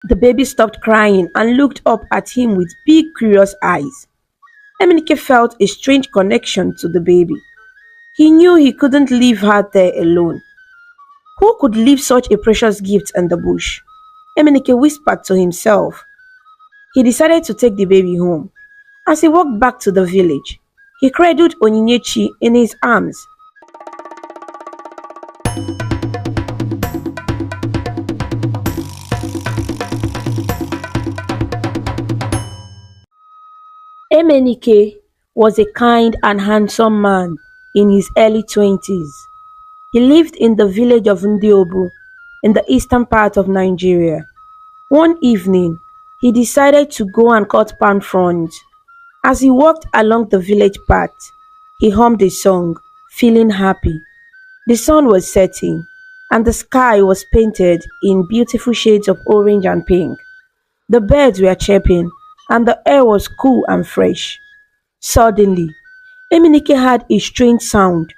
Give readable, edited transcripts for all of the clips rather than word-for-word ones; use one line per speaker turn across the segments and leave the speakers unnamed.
The baby stopped crying and looked up at him with big curious eyes. Emenike felt a strange connection to the baby. He knew he couldn't leave her there alone. Who could leave such a precious gift in the bush? Emenike whispered to himself. He decided to take the baby home. As he walked back to the village, he cradled Onyinyechi in his arms. Emenike was a kind and handsome man in his early 20s. He lived in the village of Ndiobu in the eastern part of Nigeria. One evening, he decided to go and cut palm fronds. As he walked along the village path, he hummed a song, feeling happy. The sun was setting, and the sky was painted in beautiful shades of orange and pink. The birds were chirping, and the air was cool and fresh. Suddenly, Emenike heard a strange sound.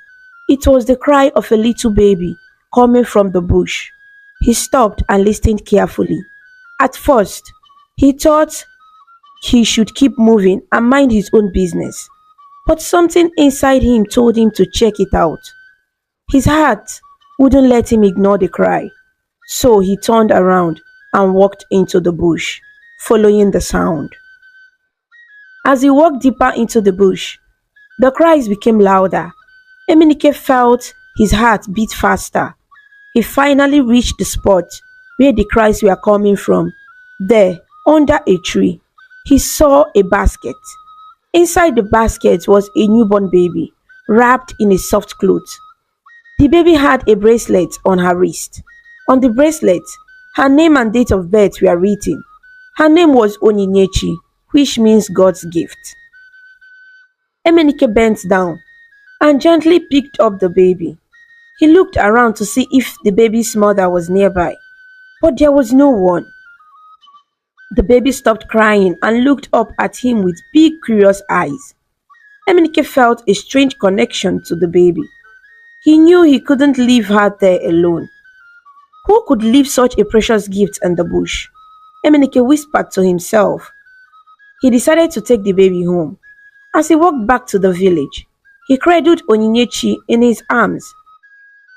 It was the cry of a little baby coming from the bush. He stopped and listened carefully. At first, he thought he should keep moving and mind his own business. But something inside him told him to check it out. His heart wouldn't let him ignore the cry. So he turned around and walked into the bush, following the sound. As he walked deeper into the bush, the cries became louder. Emenike felt his heart beat faster. He finally reached the spot where the cries were coming from. There, under a tree, he saw a basket. Inside the basket was a newborn baby, wrapped in a soft cloth. The baby had a bracelet on her wrist. On the bracelet, her name and date of birth were written. Her name was Onyinyechi, which means God's gift. Emenike bent down and gently picked up the baby. He looked around to see if the baby's mother was nearby, but there was no one. The baby stopped crying and looked up at him with big curious eyes. Emenike felt a strange connection to the baby. He knew he couldn't leave her there alone. Who could leave such a precious gift in the bush? Emenike whispered to himself. He decided to take the baby home. As he walked back to the village, he cradled Onyinyechi in his arms.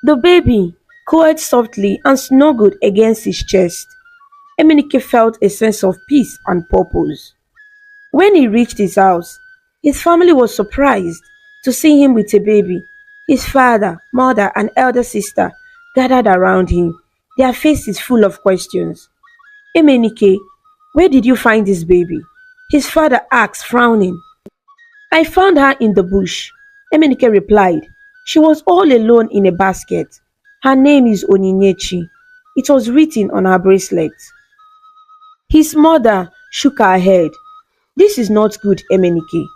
The baby cooed softly and snuggled against his chest. Emenike felt a sense of peace and purpose. When he reached his house, his family was surprised to see him with a baby. His father, mother, and elder sister gathered around him, their faces full of questions. Emenike, where did you find this baby? His father asked, frowning. I found her in the bush, Emenike replied. She was all alone in a basket. Her name is Onyinyechi. It was written on her bracelet. His mother shook her head. This is not good, Emenike.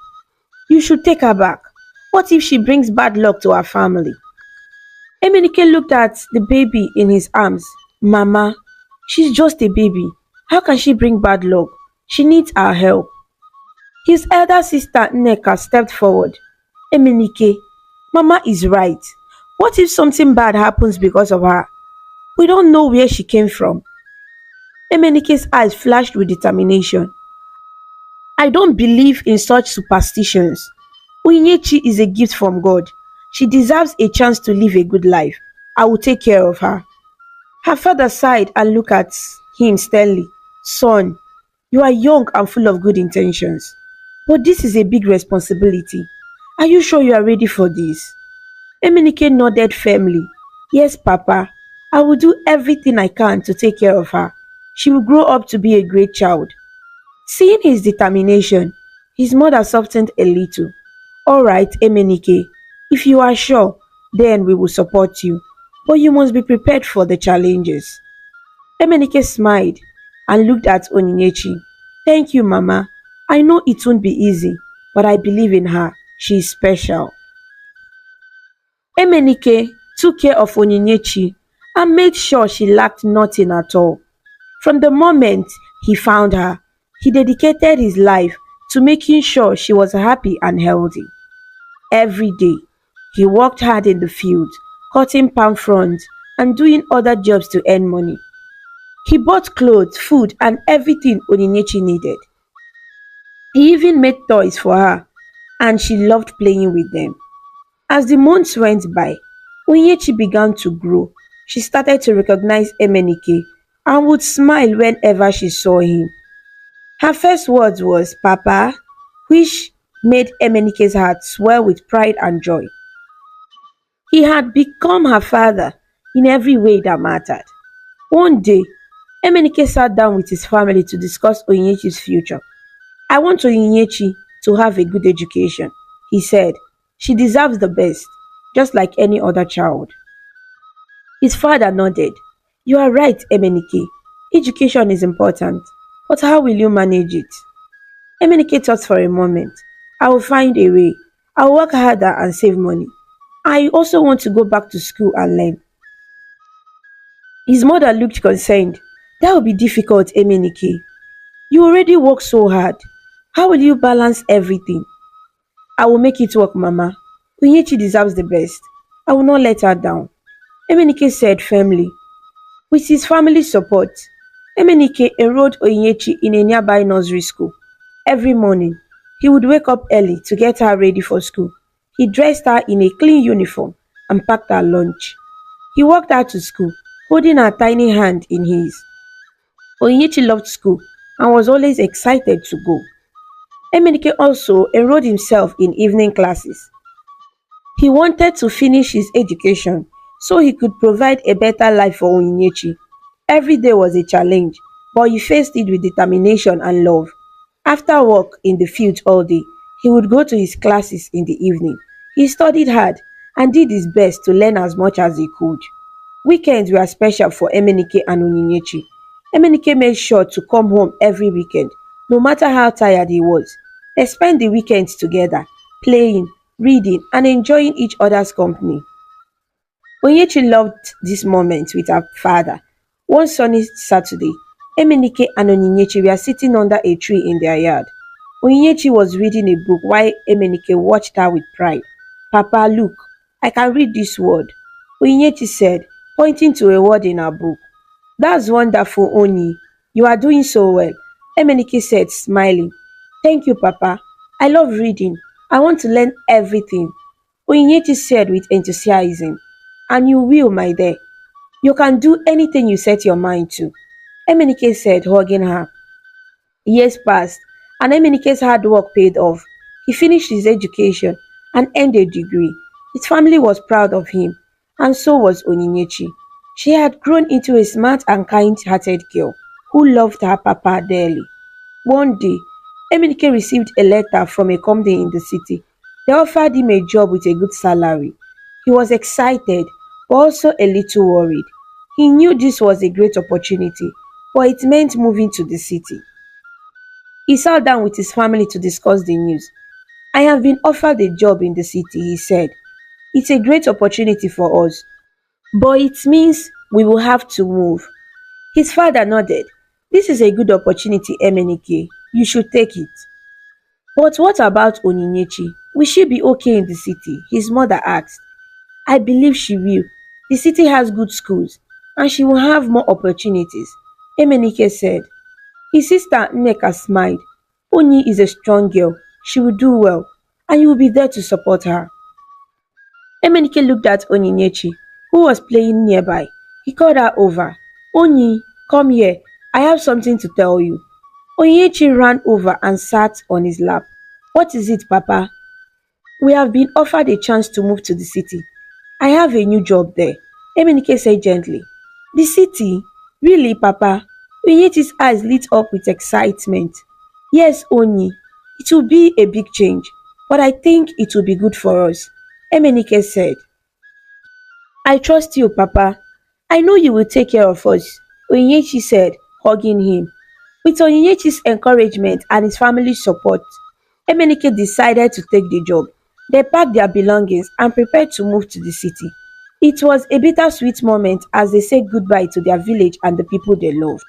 You should take her back. What if she brings bad luck to our family? Emenike looked at the baby in his arms. Mama, she's just a baby. How can she bring bad luck? She needs our help. His elder sister Nneka stepped forward. Emenike, Mama is right. What if something bad happens because of her? We don't know where she came from. Emenike's eyes flashed with determination. I don't believe in such superstitions. Onyinyechi is a gift from God. She deserves a chance to live a good life. I will take care of her. Her father sighed and looked at him sternly. Son, you are young and full of good intentions. But this is a big responsibility. Are you sure you are ready for this? Emenike nodded firmly. Yes, Papa. I will do everything I can to take care of her. She will grow up to be a great child. Seeing his determination, his mother softened a little. All right, Emenike. If you are sure, then we will support you. But you must be prepared for the challenges. Emenike smiled and looked at Onyinyechi. Thank you, Mama. I know it won't be easy, but I believe in her. She is special. Emenike took care of Onyinyechi and made sure she lacked nothing at all. From the moment he found her, he dedicated his life to making sure she was happy and healthy. Every day, he worked hard in the field, cutting palm fronds and doing other jobs to earn money. He bought clothes, food, and everything Onyinyechi needed. He even made toys for her, and she loved playing with them. As the months went by, Onyinyechi began to grow. She started to recognize Emenike and would smile whenever she saw him. Her first words was "Papa," which made Emenike's heart swell with pride and joy. He had become her father in every way that mattered. One day, Emenike sat down with his family to discuss Onyinyechi's future. "I want Onyinyechi to have a good education," he said. "She deserves the best, just like any other child." His father nodded. "You are right, Emenike. Education is important, but how will you manage it?" Emenike thought for a moment. "I will find a way. I will work harder and save money. I also want to go back to school and learn." His mother looked concerned. "That will be difficult, Emenike. You already work so hard. How will you balance everything?" "I will make it work, Mama. Onyinyechi deserves the best. I will not let her down," Emenike said firmly. With his family's support, Emenike enrolled Onyinyechi in a nearby nursery school. Every morning, he would wake up early to get her ready for school. He dressed her in a clean uniform and packed her lunch. He walked her to school, holding her tiny hand in his. Onyinyechi loved school and was always excited to go. Emenike also enrolled himself in evening classes. He wanted to finish his education so he could provide a better life for Onyinyechi. Every day was a challenge, but he faced it with determination and love. After work in the field all day, he would go to his classes in the evening. He studied hard and did his best to learn as much as he could. Weekends were special for Emenike and Onyinyechi. Emenike made sure to come home every weekend, no matter how tired he was. They spent the weekends together, playing, reading, and enjoying each other's company. Onyinyechi loved this moment with her father. One sunny Saturday, Emenike and Onyinyechi were sitting under a tree in their yard. Onyinyechi was reading a book while Emenike watched her with pride. "Papa, look, I can read this word," Onyinyechi said, pointing to a word in her book. "That's wonderful, Onyi. You are doing so well," Emenike said, smiling. "Thank you, Papa. I love reading. I want to learn everything," Onyinyechi said with enthusiasm. "And you will, my dear. You can do anything you set your mind to," Emenike said, hugging her. Years passed, and Emenike's hard work paid off. He finished his education and earned a degree. His family was proud of him, and so was Onyinyechi. She had grown into a smart and kind-hearted girl who loved her papa dearly. One day, Emenike received a letter from a company in the city. They offered him a job with a good salary. He was excited, but also a little worried. He knew this was a great opportunity, but it meant moving to the city. He sat down with his family to discuss the news. "I have been offered a job in the city," he said. "It's a great opportunity for us, but it means we will have to move." His father nodded. "This is a good opportunity, Emenike. You should take it." "But what about Onyinyechi? Will she be okay in the city?" his mother asked. "I believe she will. The city has good schools, and she will have more opportunities," Emenike said. His sister Nneka smiled. "Onyi is a strong girl. She will do well, and you will be there to support her." Emenike looked at Onyinyechi, who was playing nearby. He called her over. "Onyi, come here. I have something to tell you." Onyinyechi ran over and sat on his lap. "What is it, Papa?" "We have been offered a chance to move to the city. I have a new job there," Emenike said gently. "The city? Really, Papa?" Onyinyechi's eyes lit up with excitement. "Yes, Onyi. It will be a big change, but I think it will be good for us," Emenike said. "I trust you, Papa. I know you will take care of us," Onyinyechi said, hugging him. With Onyinyechi's encouragement and his family's support, Emenike decided to take the job. They packed their belongings and prepared to move to the city. It was a bittersweet moment as they said goodbye to their village and the people they loved.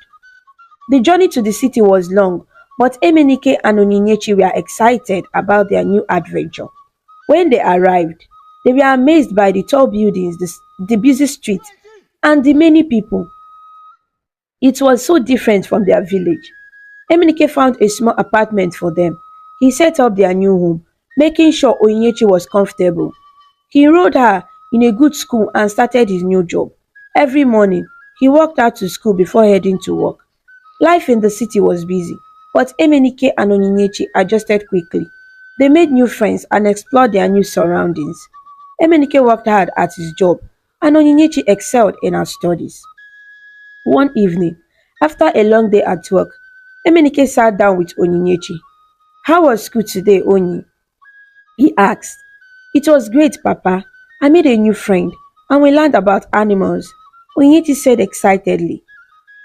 The journey to the city was long, but Emenike and Onyinyechi were excited about their new adventure. When they arrived, they were amazed by the tall buildings, the busy streets, and the many people. It was so different from their village. Emenike found a small apartment for them. He set up their new home, making sure Onyinyechi was comfortable. He enrolled her in a good school and started his new job. Every morning, he walked out to school before heading to work. Life in the city was busy, but Emenike and Onyinyechi adjusted quickly. They made new friends and explored their new surroundings. Emenike worked hard at his job, and Onyinyechi excelled in her studies. One evening, after a long day at work, Emenike sat down with Onyinyechi. "How was school today, Onyi?" he asked. "It was great, Papa. I made a new friend, and we learned about animals," Onyinyechi said excitedly.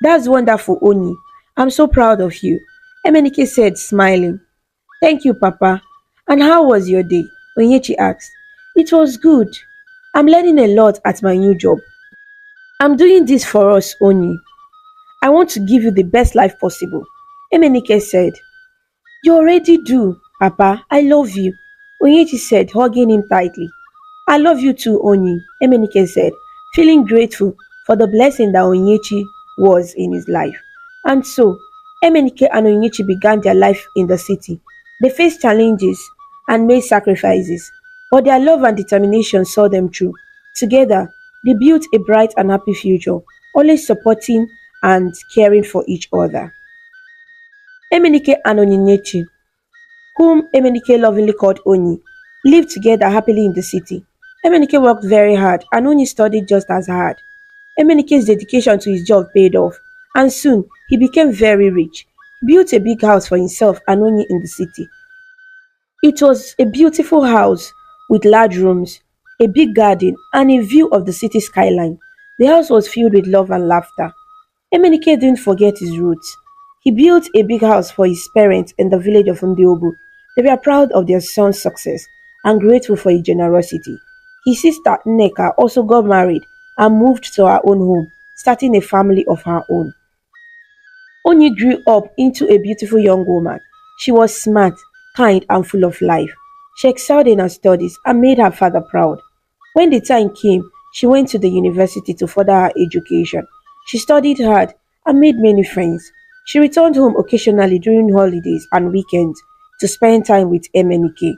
"That's wonderful, Onyi. I'm so proud of you," Emenike said, smiling. "Thank you, Papa. And how was your day?" Onyinyechi asked. "It was good. I'm learning a lot at my new job. I'm doing this for us, Onyi. I want to give you the best life possible," Emenike said. "You already do, Papa. I love you," Onyinyechi said, hugging him tightly. "I love you too, Onyi," Emenike said, feeling grateful for the blessing that Onyinyechi was in his life. And so, Emenike and Onyinyechi began their life in the city. They faced challenges and made sacrifices, but their love and determination saw them through. Together, they built a bright and happy future, always supporting and caring for each other. Emenike and Onyinyechi, whom Emenike lovingly called Oni, lived together happily in the city. Emenike worked very hard and Oni studied just as hard. Emenike's dedication to his job paid off, and soon he became very rich. He built a big house for himself and Oni in the city. It was a beautiful house with large rooms, a big garden, and a view of the city skyline. The house was filled with love and laughter. Emenike didn't forget his roots. He built a big house for his parents in the village of Ndiobu. They were proud of their son's success and grateful for his generosity. His sister Nneka also got married and moved to her own home, starting a family of her own. Oni grew up into a beautiful young woman. She was smart, kind, and full of life. She excelled in her studies and made her father proud. When the time came, she went to the university to further her education. She studied hard and made many friends. She returned home occasionally during holidays and weekends to spend time with Emenike.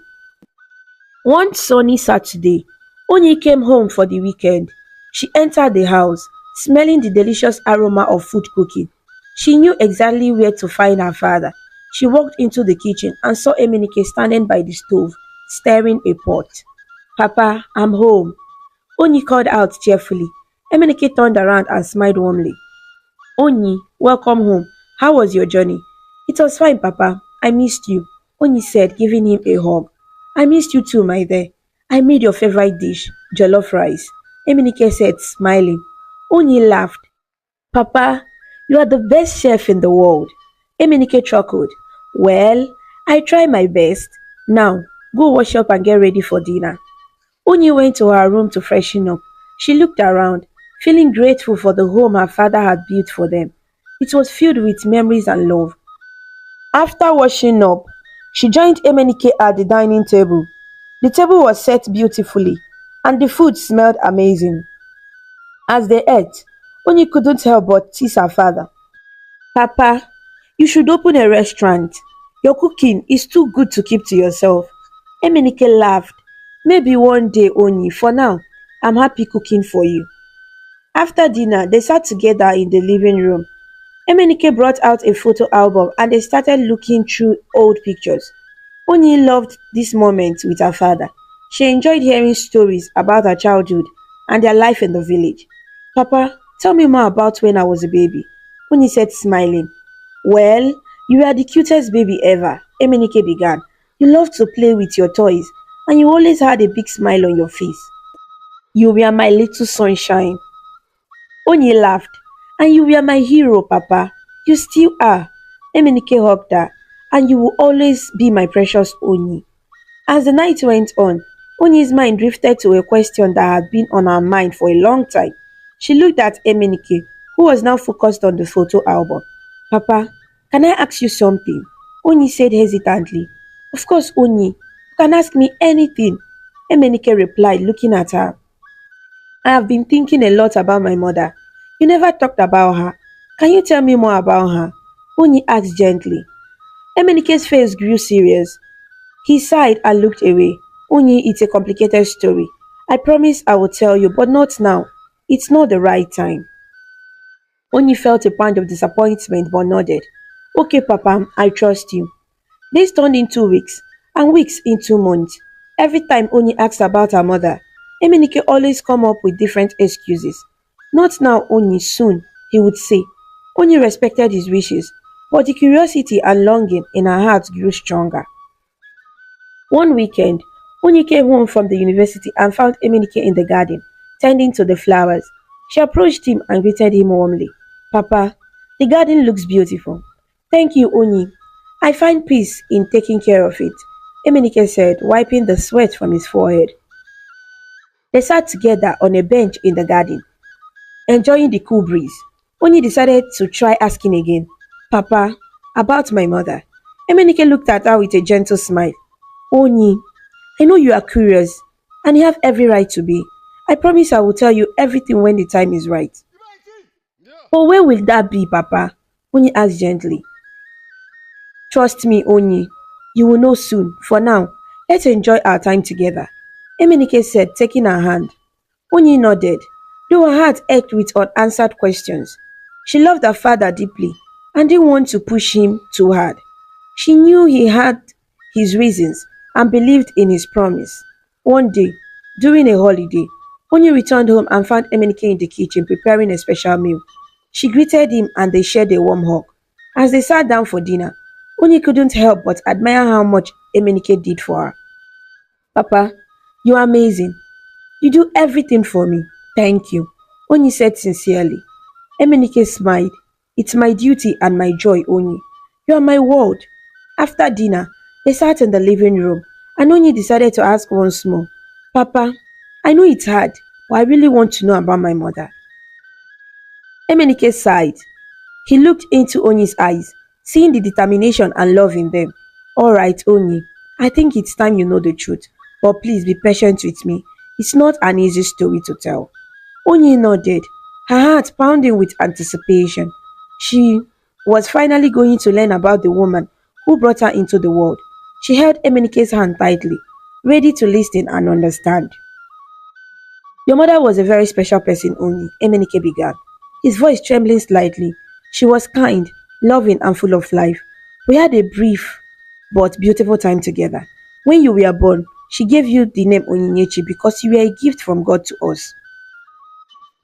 One sunny Saturday, Oni came home for the weekend. She entered the house, smelling the delicious aroma of food cooking. She knew exactly where to find her father. She walked into the kitchen and saw Emenike standing by the stove, stirring a pot. "Papa, I'm home," Oni called out cheerfully. Emenike turned around and smiled warmly. "Oni, welcome home. How was your journey?" "It was fine, Papa. I missed you," Oni said, giving him a hug. "I missed you too, my dear. I made your favorite dish, jollof rice," Emenike said, smiling. Oni laughed. "Papa, you are the best chef in the world," Emenike chuckled. "Well, I try my best. Now, go wash up and get ready for dinner." Oni went to her room to freshen up. She looked around, feeling grateful for the home her father had built for them. It was filled with memories and love. After washing up, she joined Emenike at the dining table. The table was set beautifully, and the food smelled amazing. As they ate, Oni couldn't help but tease her father. "Papa, you should open a restaurant. Your cooking is too good to keep to yourself." Emenike laughed. "Maybe one day, Oni. For now, I'm happy cooking for you." After dinner, they sat together in the living room. Emenike brought out a photo album and they started looking through old pictures. Oni loved this moment with her father. She enjoyed hearing stories about her childhood and their life in the village. "Papa, tell me more about when I was a baby," Oni said, smiling. "Well, you were the cutest baby ever," Emenike began. "You loved to play with your toys and you always had a big smile on your face. You were my little sunshine." Oni laughed. "And you were my hero, Papa. You still are." Emenike hugged her. "And you will always be my precious Oni." As the night went on, Oni's mind drifted to a question that had been on her mind for a long time. She looked at Emenike, who was now focused on the photo album. "Papa, can I ask you something?" Oni said hesitantly. "Of course, Oni. You can ask me anything," Emenike replied, looking at her. "I have been thinking a lot about my mother. You never talked about her. Can you tell me more about her? Onyi asked gently. Emenike's face grew serious. He sighed and looked away. Onyi, it's a complicated story. I promise I will tell you, but not now. It's not the right time. Onyi felt a pound of disappointment but nodded. Okay, Papa, I trust you. Days turned into weeks, and weeks into months. Every time Oni asked about her mother, Emenike always come up with different excuses. Not now, Oni, soon, he would say. Oni respected his wishes, but the curiosity and longing in her heart grew stronger. One weekend, Oni came home from the university and found Emenike in the garden, tending to the flowers. She approached him and greeted him warmly. Papa, the garden looks beautiful. Thank you, Oni. I find peace in taking care of it, Emenike said, wiping the sweat from his forehead. They sat together on a bench in the garden, enjoying the cool breeze. Oni decided to try asking again, Papa, about my mother. Emenike looked at her with a gentle smile. Oni, I know you are curious, and you have every right to be. I promise I will tell you everything when the time is right. But when will that be, Papa? Oni asked gently. Trust me, Oni. You will know soon. For now, let's enjoy our time together. Emenike said, taking her hand. Oni nodded, though her heart ached with unanswered questions. She loved her father deeply and didn't want to push him too hard. She knew he had his reasons and believed in his promise. One day, during a holiday, Oni returned home and found Emenike in the kitchen preparing a special meal. She greeted him and they shared a warm hug. As they sat down for dinner, Oni couldn't help but admire how much Emenike did for her. Papa, you are amazing. You do everything for me. Thank you, Oni said sincerely. Emenike smiled. It's my duty and my joy, Oni. You are my world. After dinner, they sat in the living room and Oni decided to ask once more, Papa, I know it's hard, but I really want to know about my mother. Emenike sighed. He looked into Oni's eyes, seeing the determination and love in them. Alright, Oni, I think it's time you know the truth, but please be patient with me. It's not an easy story to tell. Oni nodded, her heart pounding with anticipation. She was finally going to learn about the woman who brought her into the world. She held Emenike's hand tightly, ready to listen and understand. Your mother was a very special person, Oni, Emenike began, his voice trembling slightly. She was kind, loving, and full of life. We had a brief but beautiful time together. When you were born, she gave you the name Onyinyechi because you were a gift from God to us.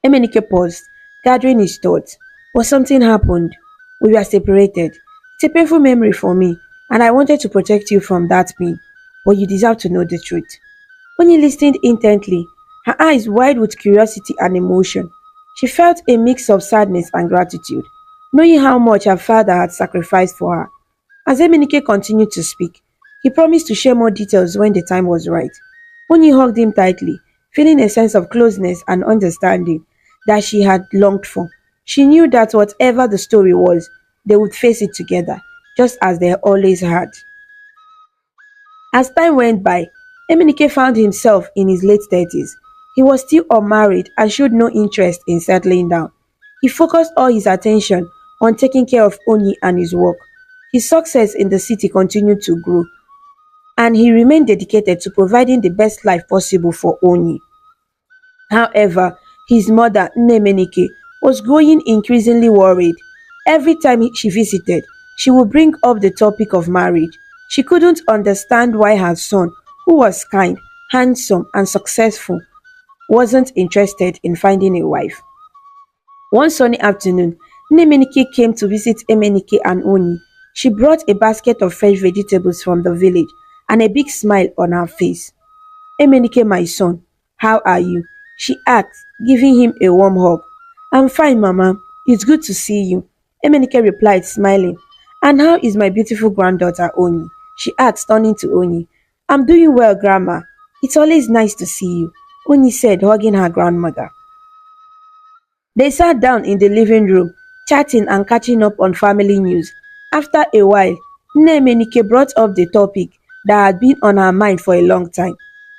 Emenike paused, gathering his thoughts. But something happened. We were separated. It's a painful memory for me, and I wanted to protect you from that pain. But you deserve to know the truth. Oni listened intently, her eyes wide with curiosity and emotion. She felt a mix of sadness and gratitude, knowing how much her father had sacrificed for her. As Emenike continued to speak, he promised to share more details when the time was right. Oni hugged him tightly, feeling a sense of closeness and understanding that she had longed for. She knew that whatever the story was, they would face it together, just as they always had. As time went by, Emenike found himself in his late 30s. He was still unmarried and showed no interest in settling down. He focused all his attention on taking care of Oni and his work. His success in the city continued to grow, and he remained dedicated to providing the best life possible for Oni. However, his mother, Nnemenike, was growing increasingly worried. Every time she visited, she would bring up the topic of marriage. She couldn't understand why her son, who was kind, handsome, and successful, wasn't interested in finding a wife. One sunny afternoon, Nnemenike came to visit Emenike and Oni. She brought a basket of fresh vegetables from the village and a big smile on her face. Emenike, my son, how are you? She asked, giving him a warm hug. I'm fine, Mama. It's good to see you. Emenike replied, smiling. And how is my beautiful granddaughter, Oni? She asked, turning to Oni. I'm doing well, Grandma. It's always nice to see you, Oni said, hugging her grandmother. They sat down in the living room, chatting and catching up on family news. After a while, Nnemenike brought up the topic that had been on her mind for a long time.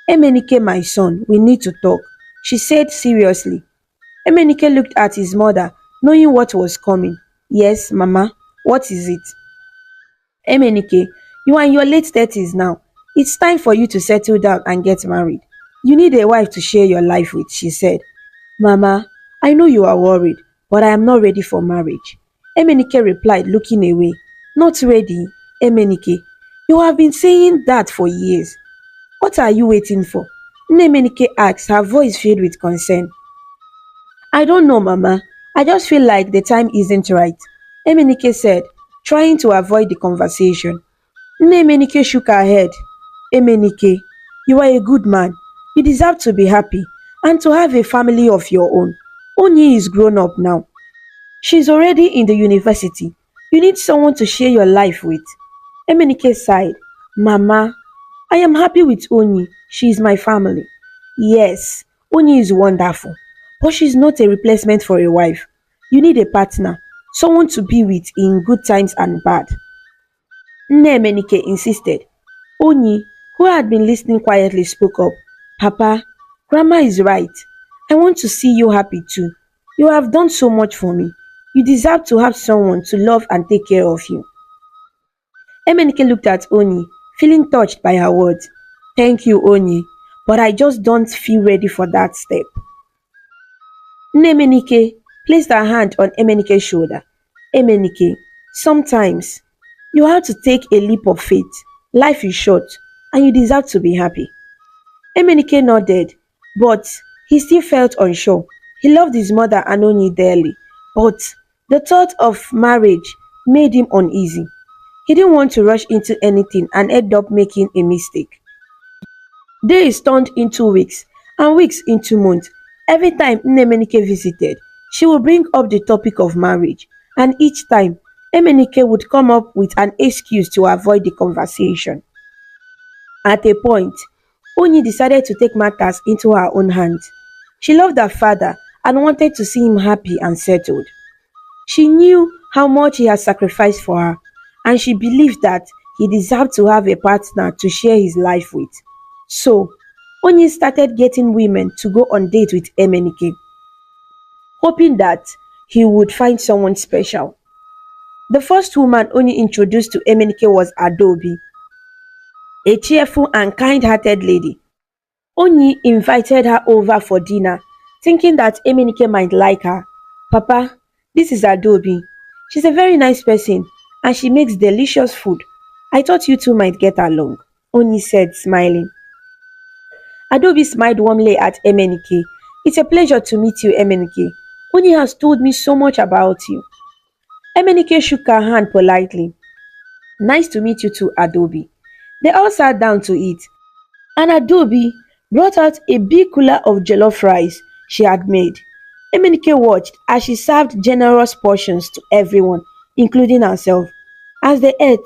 Emenike, my son, we need to talk, she said seriously. Emenike looked at his mother, knowing what was coming. Yes, Mama. What is it? Emenike, you are in your late 30s now. It's time for you to settle down and get married. You need a wife to share your life with, she said. Mama, I know you are worried, but I am not ready for marriage. Emenike replied, looking away. Not ready? Emenike, you have been saying that for years. What are you waiting for? Emenike asked, her voice filled with concern. I don't know, Mama. I just feel like the time isn't right, Emenike said, trying to avoid the conversation. Emenike shook her head. Emenike, you are a good man. You deserve to be happy and to have a family of your own. Onyi is grown up now. She's already in the university. You need someone to share your life with. Emenike sighed. Mama, I am happy with Onyi. She is my family. Yes, Onyi is wonderful, but she's not a replacement for a wife. You need a partner, someone to be with in good times and bad. Nnemenike insisted. Onyi, who had been listening quietly, spoke up. Papa, Grandma is right. I want to see you happy too. You have done so much for me. You deserve to have someone to love and take care of you. Emenike looked at Onyi, feeling touched by her words. Thank you, Onyi, but I just don't feel ready for that step. Nnemenike placed her hand on Emenike's shoulder. Emenike, sometimes you have to take a leap of faith. Life is short, and you deserve to be happy. Emenike nodded, but he still felt unsure. He loved his mother and Onyi dearly, but the thought of marriage made him uneasy. He didn't want to rush into anything and end up making a mistake. Days turned into weeks, and weeks into months. Every time Nnemenike visited, she would bring up the topic of marriage, and each time, Emenike would come up with an excuse to avoid the conversation. At a point, Onyi decided to take matters into her own hands. She loved her father and wanted to see him happy and settled. She knew how much he had sacrificed for her, and she believed that he deserved to have a partner to share his life with. So, Onyi started getting women to go on dates with Emenike, hoping that he would find someone special. The first woman Onyi introduced to Emenike was Adobe, a cheerful and kind-hearted lady. Onyi invited her over for dinner, thinking that Emenike might like her. Papa, this is Adobe. She's a very nice person and she makes delicious food. I thought you two might get along, Onyi said, smiling. Adobe smiled warmly at Emenike. It's a pleasure to meet you, Emenike. Onyi has told me so much about you. Emenike shook her hand politely. Nice to meet you too, Adobe. They all sat down to eat, and Adobe brought out a big cooler of jollof rice she had made. Emenike watched as she served generous portions to everyone, including herself. As they ate,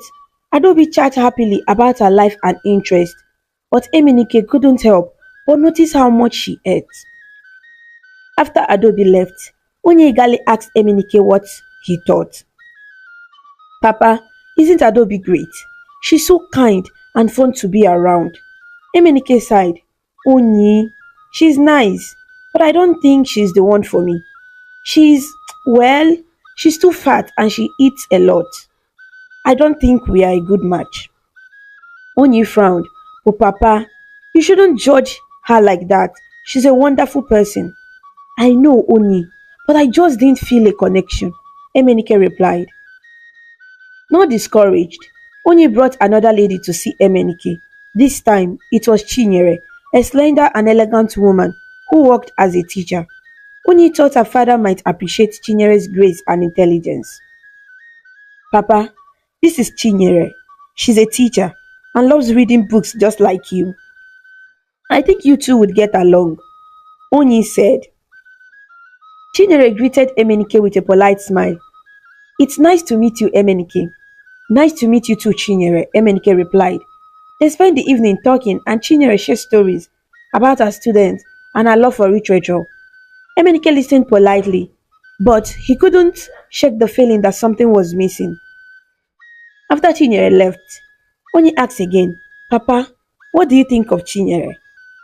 Adobe chatted happily about her life and interest, but Emenike couldn't help but notice how much she ate. After Adobe left, Onyegali asked Emenike what he thought. Papa, isn't Adobe great? She's so kind and fun to be around. Emenike sighed. Onyi, she's nice, but I don't think she's the one for me. Well, she's too fat and she eats a lot. I don't think we are a good match. Onyi frowned. But Papa, you shouldn't judge her like that. She's a wonderful person. I know, Onyi, but I just didn't feel a connection, Emenike replied. Not discouraged, Onyi brought another lady to see Emenike. This time, it was Chinyere, a slender and elegant woman who worked as a teacher. Onyi thought her father might appreciate Chinyere's grace and intelligence. Papa, this is Chinyere. She's a teacher and loves reading books just like you. I think you two would get along, Onyi said. Chinyere greeted Emenike with a polite smile. It's nice to meet you, Emenike. Nice to meet you too, Chinyere, Emenike replied. They spent the evening talking and Chinyere shared stories about her students and her love for literature. Emenike listened politely, but he couldn't shake the feeling that something was missing. After Chinyere left, Onyi asked again, Papa, what do you think of Chinyere?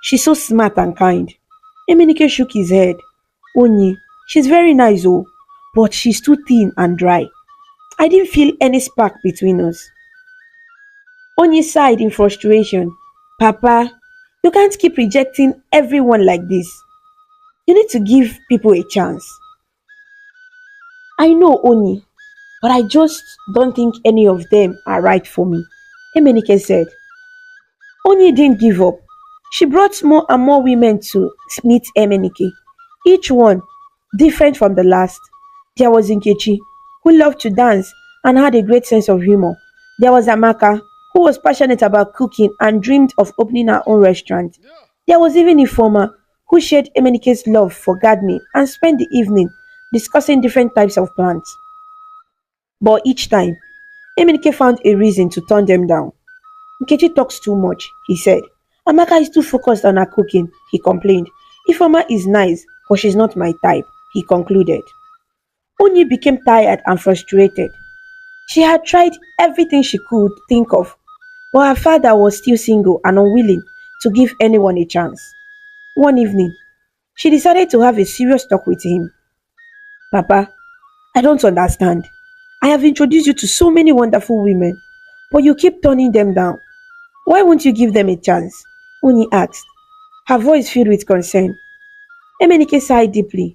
She's so smart and kind. Emenike shook his head. Onyi, she's very nice but she's too thin and dry. I didn't feel any spark between us. Onyi sighed in frustration. Papa, you can't keep rejecting everyone like this. You need to give people a chance. I know, Oni, but I just don't think any of them are right for me, Emenike said. Onyi didn't give up. She brought more and more women to meet Emenike, each one different from the last. There was Nkechi, who loved to dance and had a great sense of humor. There was Amaka, who was passionate about cooking and dreamed of opening her own restaurant. There was even Ifoma, who shared Emenike's love for gardening and spent the evening discussing different types of plants. But each time, Emenike found a reason to turn them down. Nkechi talks too much, he said. Amaka is too focused on her cooking, he complained. Ifoma is nice, but she's not my type, he concluded. Onyi became tired and frustrated. She had tried everything she could think of, but her father was still single and unwilling to give anyone a chance. One evening, she decided to have a serious talk with him. Papa, I don't understand. I have introduced you to so many wonderful women, but you keep turning them down. Why won't you give them a chance? Oni asked, her voice filled with concern. Emenike sighed deeply.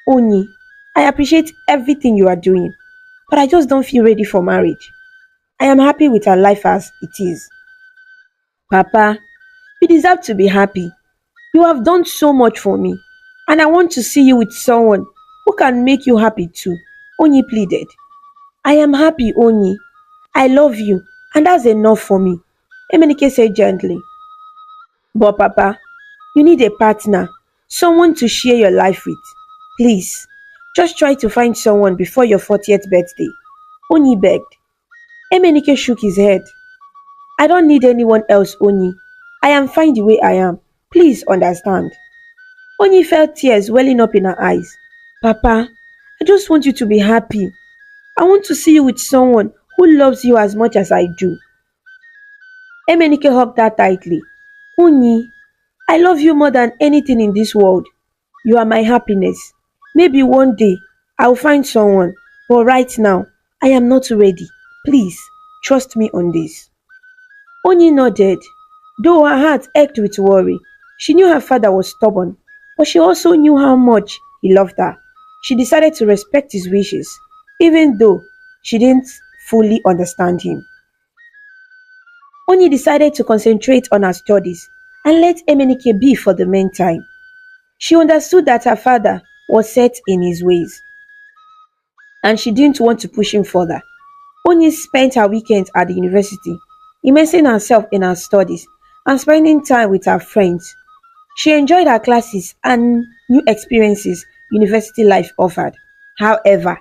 Oni, I appreciate everything you are doing, but I just don't feel ready for marriage. I am happy with our life as it is. Papa, you deserve to be happy. You have done so much for me, and I want to see you with someone who can make you happy too. Oni pleaded. I am happy, Oni. I love you, and that's enough for me, Emenike said gently. But Papa, you need a partner, someone to share your life with. Please, just try to find someone before your 40th birthday. Oni begged. Emenike shook his head. I don't need anyone else, Oni. I am fine the way I am. Please understand. Oni felt tears welling up in her eyes. Papa, I just want you to be happy. I want to see you with someone who loves you as much as I do. Emenike hugged her tightly. Oni, I love you more than anything in this world. You are my happiness. Maybe one day I'll find someone, but right now I am not ready. Please, trust me on this. Oni nodded. Though her heart ached with worry, she knew her father was stubborn, but she also knew how much he loved her. She decided to respect his wishes, even though she didn't fully understand him. Oni decided to concentrate on her studies and let Emenike be for the meantime. She understood that her father was set in his ways, and she didn't want to push him further. Oni spent her weekends at the university, immersing herself in her studies and spending time with her friends. She enjoyed her classes and new experiences university life offered. However,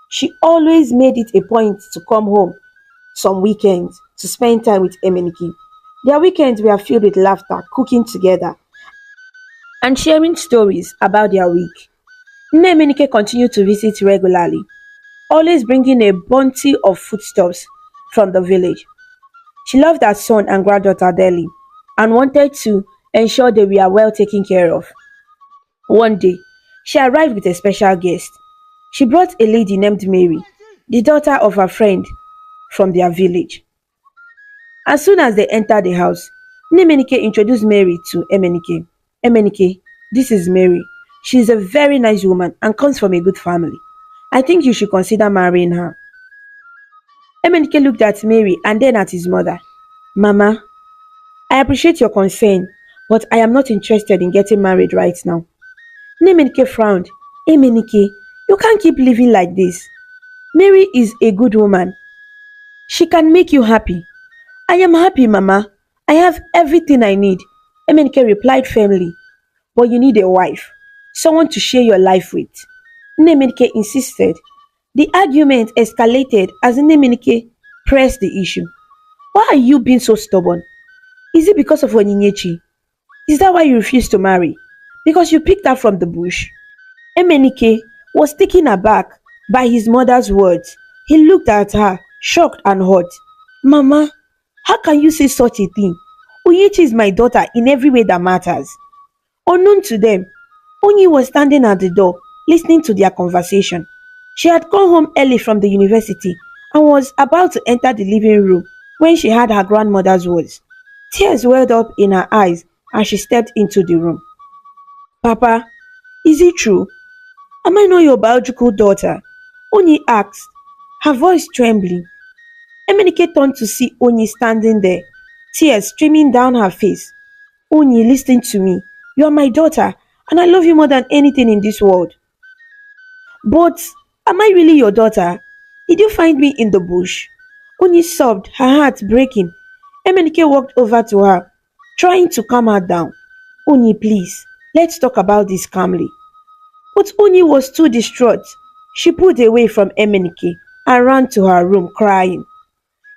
she always made it a point to come home some weekends to spend time with Emenike. Their weekends were filled with laughter, cooking together, and sharing stories about their week. Nne Emenike continued to visit regularly, always bringing a bounty of foodstuffs from the village. She loved her son and granddaughter dearly and wanted to ensure they were well taken care of. One day, she arrived with a special guest. She brought a lady named Mary, the daughter of a friend from their village. As soon as they entered the house, Nemenike introduced Mary to Emenike. Emenike, this is Mary. She is a very nice woman and comes from a good family. I think you should consider marrying her. Emenike looked at Mary and then at his mother. Mama, I appreciate your concern, but I am not interested in getting married right now. Nemenike frowned. Emenike, you can't keep living like this. Mary is a good woman. She can make you happy. I am happy, Mama. I have everything I need, Emenike replied firmly. But you need a wife, someone to share your life with. Nemenike insisted. The argument escalated as Nemenike pressed the issue. Why are you being so stubborn? Is it because of Onyinyechi? Is that why you refuse to marry? Because you picked her from the bush? Emenike was taken aback by his mother's words. He looked at her, shocked and hurt. Mama, how can you say such a thing? Onyinyechi is my daughter in every way that matters. Unknown to them, Onyi was standing at the door, listening to their conversation. She had come home early from the university and was about to enter the living room when she heard her grandmother's words. Tears welled up in her eyes as she stepped into the room. Papa, is it true? Am I not your biological daughter? Oni asked, her voice trembling. Emenike turned to see Oni standing there, tears streaming down her face. Oni, listen to me. You are my daughter, and I love you more than anything in this world. But am I really your daughter? Did you find me in the bush? Oni sobbed, her heart breaking. Emenike walked over to her, trying to calm her down. Oni, please, let's talk about this calmly. But Oni was too distraught. She pulled away from Emenike and ran to her room crying.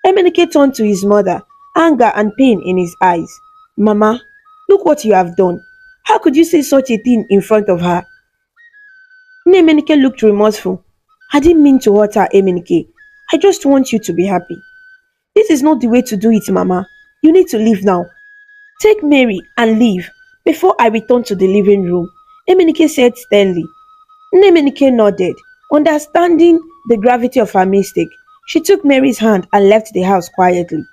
Emenike turned to his mother, anger and pain in his eyes. Mama, look what you have done. How could you say such a thing in front of her? Emenike looked remorseful. I didn't mean to hurt her, Emenike. I just want you to be happy. This is not the way to do it, Mama. You need to leave now. Take Mary and leave before I return to the living room, Emenike said sternly. Emenike nodded, understanding the gravity of her mistake. She took Mary's hand and left the house quietly.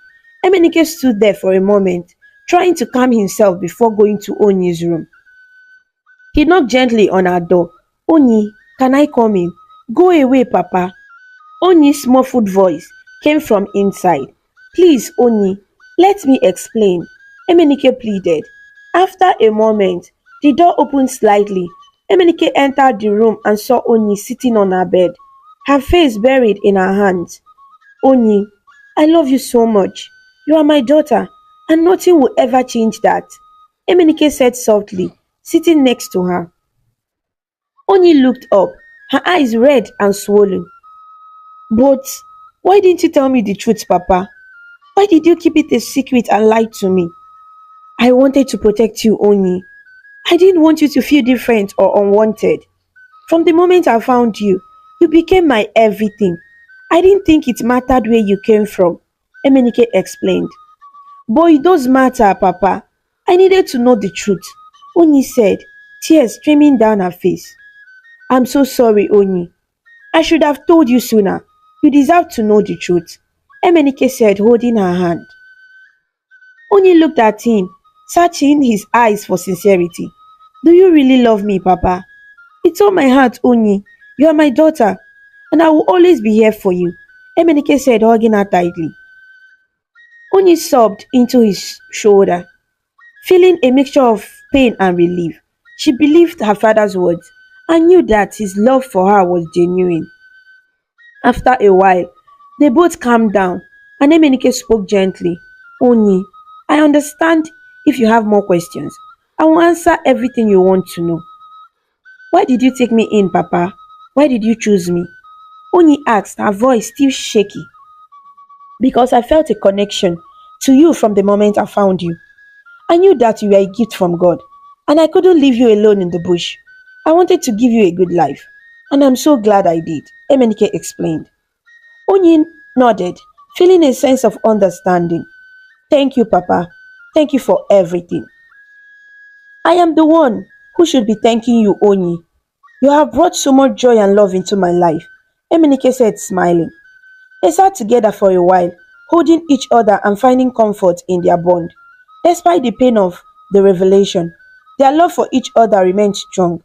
Emenike stood there for a moment, trying to calm himself before going to Onyi's room. He knocked gently on her door. Onyi, can I come in? Go away, Papa. Onyi's muffled voice came from inside. Please, Onyi, let me explain, Emenike pleaded. After a moment, the door opened slightly. Emenike entered the room and saw Onyi sitting on her bed, her face buried in her hands. Onyi, I love you so much. You are my daughter, and nothing will ever change that, Emenike said softly, sitting next to her. Onyi looked up, her eyes red and swollen. But why didn't you tell me the truth, Papa? Why did you keep it a secret and lie to me? I wanted to protect you, Onyi. I didn't want you to feel different or unwanted. From the moment I found you, you became my everything. I didn't think it mattered where you came from, Emenike explained. But it does matter, Papa. I needed to know the truth, Onyi said, tears streaming down her face. I'm so sorry, Onyi. I should have told you sooner. You deserve to know the truth, Emenike said, holding her hand. Onyi looked at him, searching his eyes for sincerity. Do you really love me, Papa? It's all my heart, Onyi. You are my daughter, and I will always be here for you, Emenike said, hugging her tightly. Onyi sobbed into his shoulder, feeling a mixture of pain and relief. She believed her father's words and knew that his love for her was genuine. After a while, they both calmed down, and Emenike spoke gently. Onyi, I understand if you have more questions. I will answer everything you want to know. Why did you take me in, Papa? Why did you choose me? Onyi asked, her voice still shaky. Because I felt a connection to you from the moment I found you. I knew that you were a gift from God, and I couldn't leave you alone in the bush. I wanted to give you a good life, and I'm so glad I did, Emenike explained. Onyi nodded, feeling a sense of understanding. Thank you, Papa. Thank you for everything. I am the one who should be thanking you, Onyi. You have brought so much joy and love into my life, Emenike said, smiling. They sat together for a while, holding each other and finding comfort in their bond. Despite the pain of the revelation, their love for each other remained strong.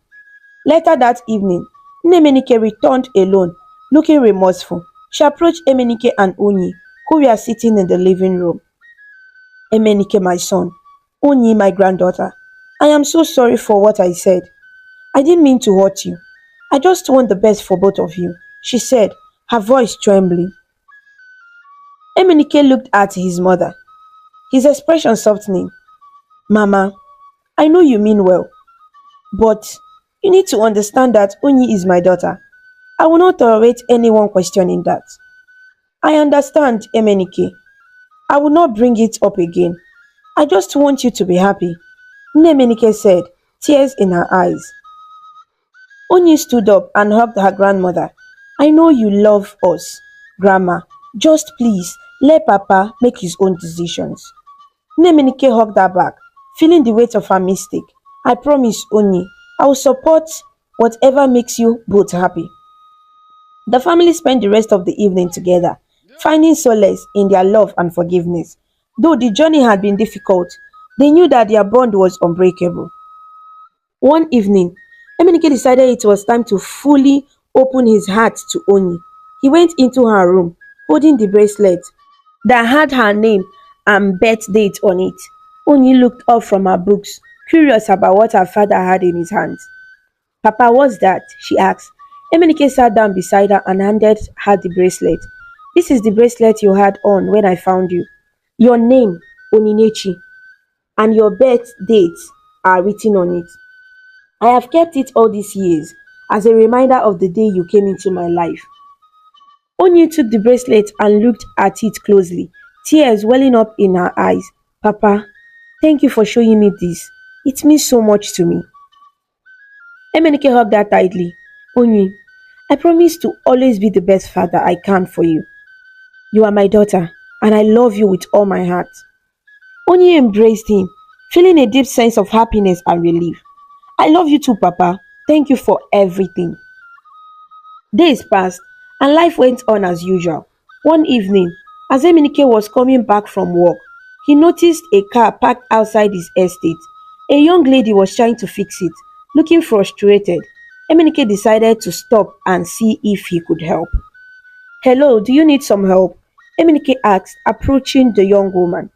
Later that evening, Emenike returned alone, looking remorseful. She approached Emenike and Onyi, who were sitting in the living room. Emenike, my son. Onyi, my granddaughter. I am so sorry for what I said. I didn't mean to hurt you. I just want the best for both of you, she said, her voice trembling. Emenike looked at his mother, his expression softening. Mama, I know you mean well, but you need to understand that Onyi is my daughter. I will not tolerate anyone questioning that. I understand, Emenike. I will not bring it up again. I just want you to be happy, Emenike said, tears in her eyes. Onyi stood up and hugged her grandmother. I know you love us, Grandma. Just please, let Papa make his own decisions. Emenike hugged her back, feeling the weight of her mistake. I promise, Onyi, I will support whatever makes you both happy. The family spent the rest of the evening together, finding solace in their love and forgiveness. Though the journey had been difficult, they knew that their bond was unbreakable. One evening, Emenike decided it was time to fully open his heart to Onyi. He went into her room, holding the bracelet that had her name and birth date on it. Onyi looked up from her books, curious about what her father had in his hands. Papa, what's that? She asked. Emenike sat down beside her and handed her the bracelet. This is the bracelet you had on when I found you. Your name, Oninechi, and your birth date are written on it. I have kept it all these years as a reminder of the day you came into my life. Onyi took the bracelet and looked at it closely, tears welling up in her eyes. Papa, thank you for showing me this. It means so much to me. Emenike hugged her tightly. Onyi, I promise to always be the best father I can for you. You are my daughter, and I love you with all my heart. Onyi embraced him, feeling a deep sense of happiness and relief. I love you too, Papa. Thank you for everything. Days passed, and life went on as usual. One evening, as Emenike was coming back from work, he noticed a car parked outside his estate. A young lady was trying to fix it. Looking frustrated, Emenike decided to stop and see if he could help. Hello, do you need some help? Emenike asked, approaching the young woman.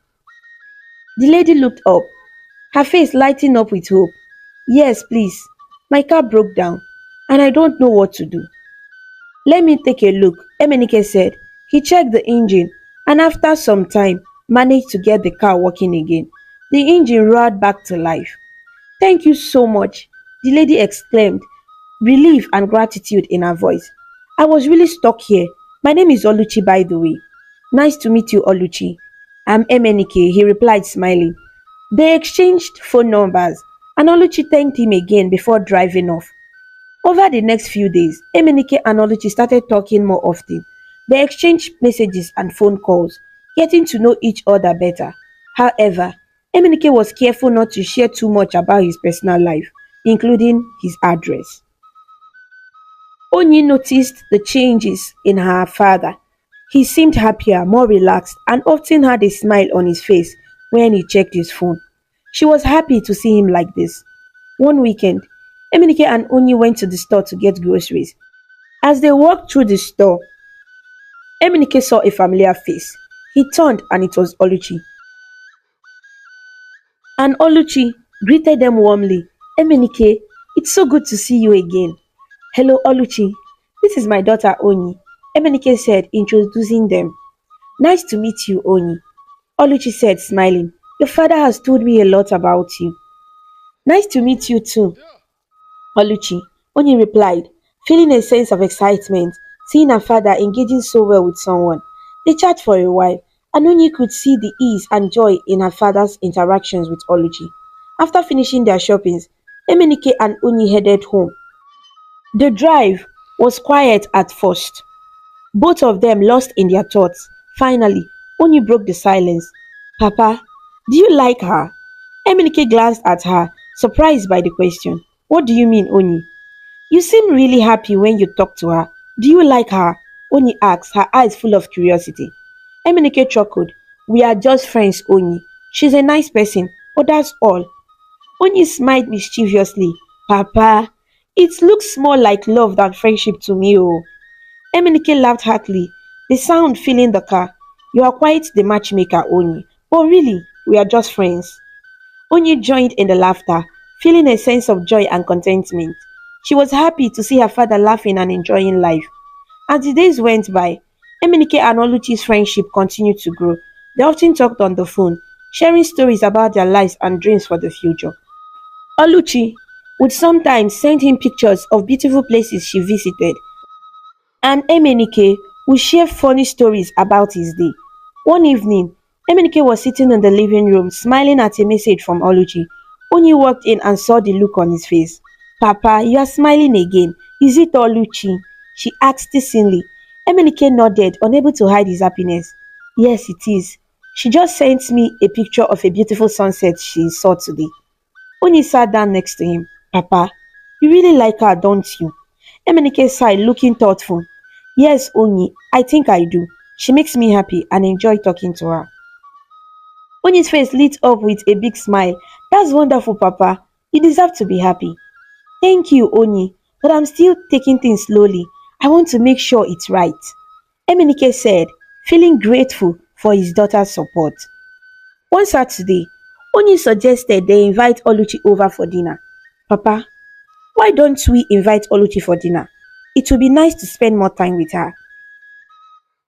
The lady looked up, her face lighting up with hope. Yes, please. My car broke down, and I don't know what to do. Let me take a look, Emenike said. He checked the engine and after some time managed to get the car working again. The engine roared back to life. Thank you so much, the lady exclaimed, relief and gratitude in her voice. I was really stuck here. My name is Oluchi, by the way. Nice to meet you, Oluchi. I'm Emenike, he replied, smiling. They exchanged phone numbers, and Oluchi thanked him again before driving off. Over the next few days, Emenike and Oluchi started talking more often. They exchanged messages and phone calls, getting to know each other better. However, Emenike was careful not to share too much about his personal life, including his address. Onyi noticed the changes in her father. He seemed happier, more relaxed, and often had a smile on his face when he checked his phone. She was happy to see him like this. One weekend, Emenike and Onyi went to the store to get groceries. As they walked through the store, Emenike saw a familiar face. He turned and it was Oluchi. And Oluchi greeted them warmly. Emenike, it's so good to see you again. Hello, Oluchi. This is my daughter Onyi, Emenike said, introducing them. Nice to meet you, Onyi. Oluchi said, smiling. Your father has told me a lot about you. Nice to meet you too, Oluchi. Onyi replied, feeling a sense of excitement, seeing her father engaging so well with someone. They chat for a while, and Onyi could see the ease and joy in her father's interactions with Oluchi. After finishing their shoppings, Emenike and Onyi headed home. The drive was quiet at first, both of them lost in their thoughts. Finally, Onyi broke the silence. Papa, do you like her? Emenike glanced at her, surprised by the question. What do you mean, Onyi? You seem really happy when you talk to her. Do you like her? Onyi asked, her eyes full of curiosity. Emenike chuckled. We are just friends, Onyi. She's a nice person, but that's all. Onyi smiled mischievously. Papa, it looks more like love than friendship to me, oh. Emenike laughed heartily, the sound filling the car. You are quite the matchmaker, Onyi. But really, we are just friends. Onyi joined in the laughter, feeling a sense of joy and contentment. She was happy to see her father laughing and enjoying life. As the days went by, Emenike and Oluchi's friendship continued to grow. They often talked on the phone, sharing stories about their lives and dreams for the future. Oluchi would sometimes send him pictures of beautiful places she visited, and Emenike would share funny stories about his day. One evening, Emenike was sitting in the living room smiling at a message from Oluchi. Onyi walked in and saw the look on his face. Papa, you are smiling again. Is it Oluchi? She asked teasingly. Emenike nodded, unable to hide his happiness. Yes, it is. She just sent me a picture of a beautiful sunset she saw today. Onyi sat down next to him. Papa, you really like her, don't you? Emenike sighed, looking thoughtful. Yes, Onyi, I think I do. She makes me happy and enjoy talking to her. Onyi's face lit up with a big smile. That's wonderful, Papa. You deserve to be happy. Thank you, Onyi, but I'm still taking things slowly. I want to make sure it's right. Emenike said, feeling grateful for his daughter's support. One Saturday, Onyi suggested they invite Oluchi over for dinner. Papa, why don't we invite Oluchi for dinner? It would be nice to spend more time with her.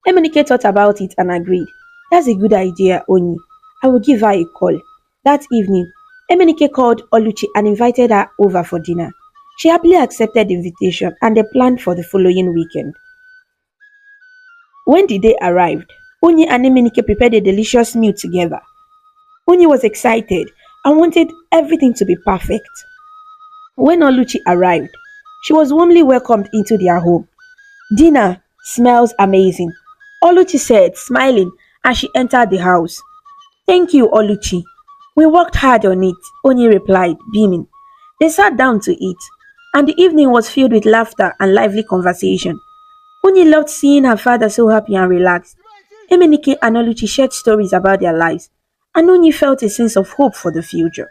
Emenike thought about it and agreed. That's a good idea, Onyi. I will give her a call. That evening, Emenike called Oluchi and invited her over for dinner. She happily accepted the invitation and they planned for the following weekend. When the day arrived, Onyi and Emenike prepared a delicious meal together. Onyi was excited and wanted everything to be perfect. When Oluchi arrived, she was warmly welcomed into their home. Dinner smells amazing, Oluchi said, smiling as she entered the house. Thank you, Oluchi. We worked hard on it, Onyi replied, beaming. They sat down to eat, and the evening was filled with laughter and lively conversation. Onyi loved seeing her father so happy and relaxed. Emenike and Oluchi shared stories about their lives, and Onyi felt a sense of hope for the future.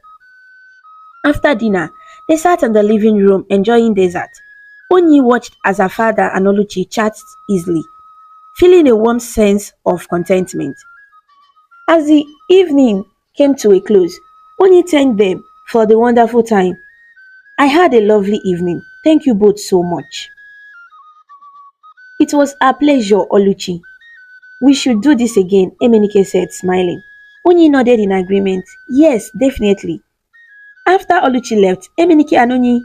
After dinner, they sat in the living room enjoying dessert. Onyi watched as her father and Oluchi chatted easily, feeling a warm sense of contentment. As the evening came to a close, Onyi thanked them for the wonderful time. I had a lovely evening. Thank you both so much. It was a pleasure, Oluchi. We should do this again, Emenike said, smiling. Onyi nodded in agreement. Yes, definitely. After Oluchi left, Emenike and Onyi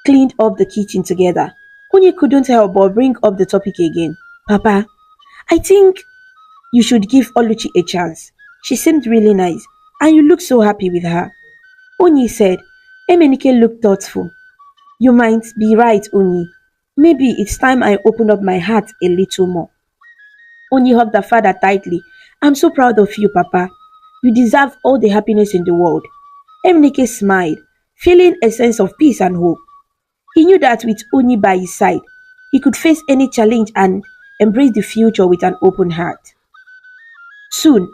cleaned up the kitchen together. Onyi couldn't help but bring up the topic again. Papa, I think you should give Oluchi a chance. She seemed really nice, and you look so happy with her. Onyi said. Emenike looked thoughtful. You might be right, Onyi. Maybe it's time I open up my heart a little more. Onyi hugged her father tightly. I'm so proud of you, Papa. You deserve all the happiness in the world. Emenike smiled, feeling a sense of peace and hope. He knew that with Onyi by his side, he could face any challenge and embrace the future with an open heart. Soon,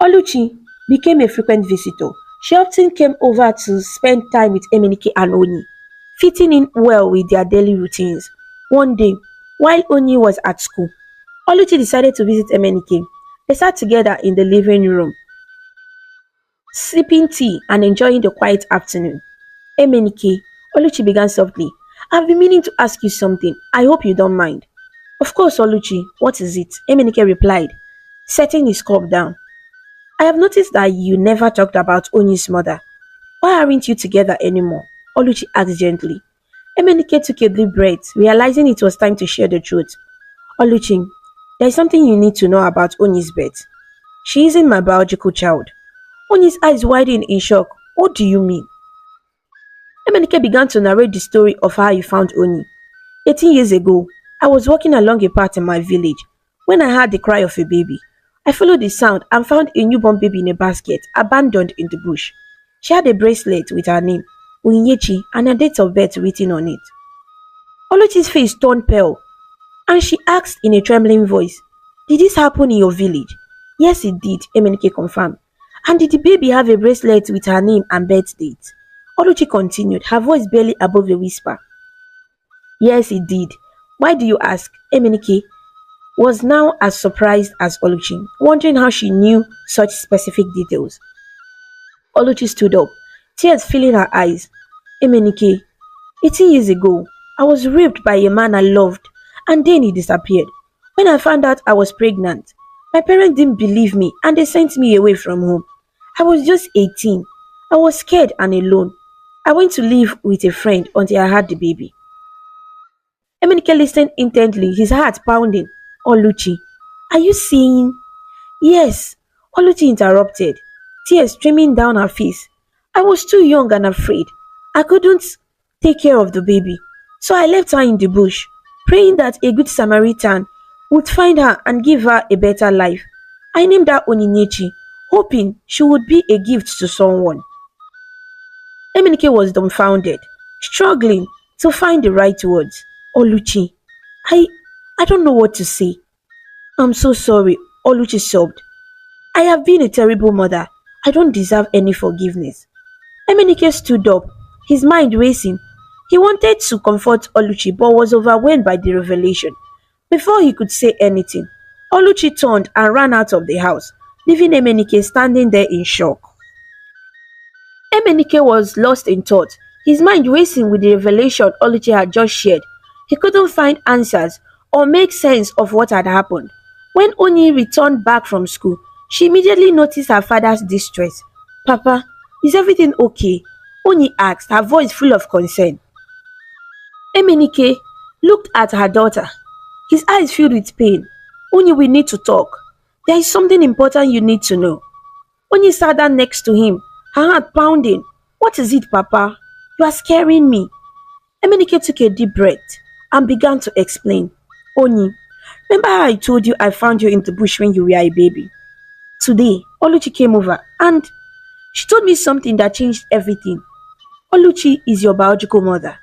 Oluchi became a frequent visitor. She often came over to spend time with Emenike and Onyi, fitting in well with their daily routines. One day, while Onyi was at school, Oluchi decided to visit Emenike. They sat together in the living room, sipping tea and enjoying the quiet afternoon. Emenike, Oluchi began softly. I've been meaning to ask you something. I hope you don't mind. Of course, Oluchi. What is it? Emenike replied, setting his cup down. I have noticed that you never talked about Onyi's mother. Why aren't you together anymore? Oluchi asked gently. Emenike took a deep breath, realizing it was time to share the truth. Oluchi, there is something you need to know about Onyi's birth. She isn't my biological child. Onyi's eyes widened in shock. What do you mean? Emenike began to narrate the story of how he found Onyi. 18 years ago, I was walking along a path in my village when I heard the cry of a baby. I followed the sound and found a newborn baby in a basket, abandoned in the bush. She had a bracelet with her name, Onyinyechi, and her date of birth written on it. Oluchi's face turned pale, and she asked in a trembling voice, Did this happen in your village? Yes, it did, Emenike confirmed. And did the baby have a bracelet with her name and birth date? Oluchi continued, her voice barely above a whisper. Yes, it did. Why do you ask? Emenike was now as surprised as Oluchi, wondering how she knew such specific details. Oluchi stood up, tears filling her eyes. Emenike, 18 years ago, I was raped by a man I loved, and then he disappeared. When I found out I was pregnant, my parents didn't believe me and they sent me away from home. I was just 18. I was scared and alone. I went to live with a friend until I had the baby. Emenike listened intently, his heart pounding. Oluchi, are you saying? Yes, Oluchi interrupted, tears streaming down her face. I was too young and afraid. I couldn't take care of the baby, so I left her in the bush, praying that a good Samaritan would find her and give her a better life. I named her Onyinyechi, hoping she would be a gift to someone. Emenike was dumbfounded, struggling to find the right words. Oluchi, I don't know what to say. I'm so sorry, Oluchi sobbed. I have been a terrible mother. I don't deserve any forgiveness. Emenike stood up, his mind racing. He wanted to comfort Oluchi but was overwhelmed by the revelation. Before he could say anything, Oluchi turned and ran out of the house, leaving Emenike standing there in shock. Emenike was lost in thought, his mind racing with the revelation Oluchi had just shared. He couldn't find answers or make sense of what had happened. When Oni returned back from school, she immediately noticed her father's distress. Papa, is everything okay? Oni asked, her voice full of concern. Emenike looked at her daughter, his eyes filled with pain. Oni, we need to talk. There is something important you need to know. Oni sat down next to him, her heart pounding. What is it, Papa? You are scaring me. Emenike took a deep breath and began to explain. Oni, remember how I told you I found you in the bush when you were a baby? Today, Oluchi came over and she told me something that changed everything. Oluchi is your biological mother.